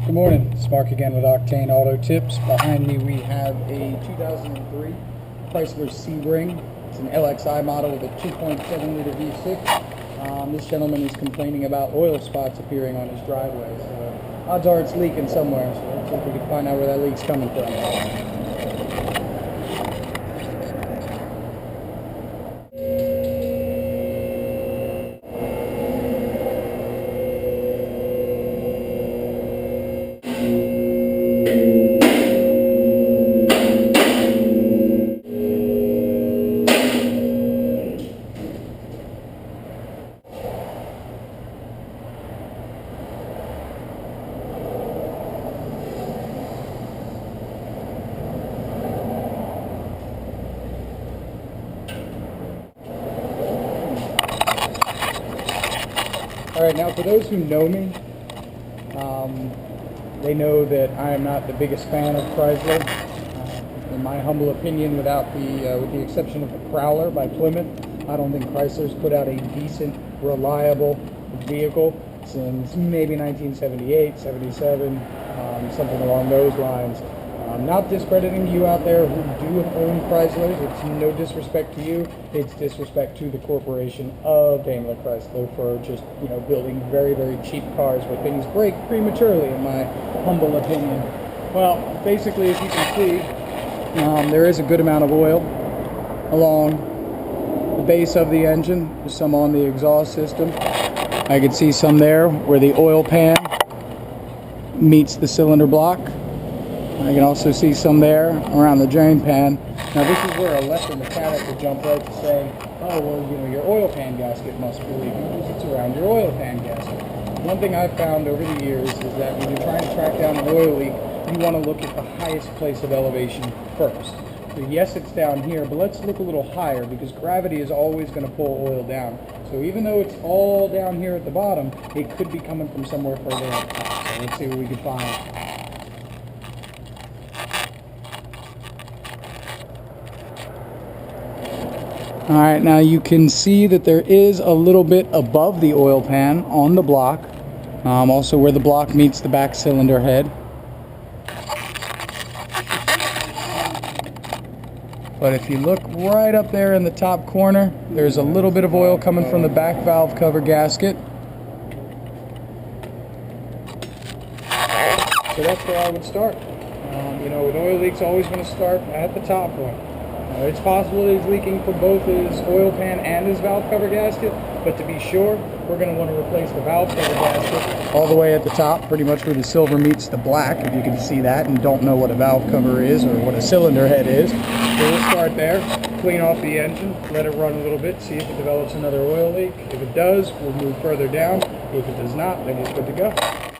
Good morning, it's Mark again with Octane Auto Tips. Behind me we have a 2003 Chrysler Sebring. It's an LXi model with a 2.7 liter V6. This gentleman is complaining about oil spots appearing on his driveway. So odds are it's leaking somewhere, so let's see if we can find out where that leak's coming from. Alright, now for those who know me, they know that I am not the biggest fan of Chrysler. In my humble opinion, with the exception of the Prowler by Plymouth, I don't think Chrysler's put out a decent, reliable vehicle since maybe 1978, 77, something along those lines. Not discrediting you out there who do own Chryslers. It's no disrespect to you. It's disrespect to the corporation of Daimler Chrysler for just, building very, very cheap cars where things break prematurely, in my humble opinion. Well, basically, as you can see, there is a good amount of oil along the base of the engine. There's some on the exhaust system. I can see some there where the oil pan meets the cylinder block. I can also see some there around the drain pan. Now this is where a lesser mechanic would jump right to say, oh well, your oil pan gasket must be leaking because it's around your oil pan gasket. One thing I've found over the years is that when you're trying to track down an oil leak, you want to look at the highest place of elevation first. So yes, it's down here, but let's look a little higher because gravity is always going to pull oil down. So even though it's all down here at the bottom, it could be coming from somewhere further up top. So let's see what we can find. Alright, now you can see that there is a little bit above the oil pan on the block, also where the block meets the back cylinder head. But if you look right up there in the top corner, there's a little bit of oil coming from the back valve cover gasket. So that's where I would start. With oil leaks, always going to start at the top point. It's possible that he's leaking from both his oil pan and his valve cover gasket, but to be sure, we're going to want to replace the valve cover gasket all the way at the top, pretty much where the silver meets the black, if you can see that and don't know what a valve cover is or what a cylinder head is. So we'll start there, clean off the engine, let it run a little bit, see if it develops another oil leak. If it does, we'll move further down. If it does not, then it's good to go.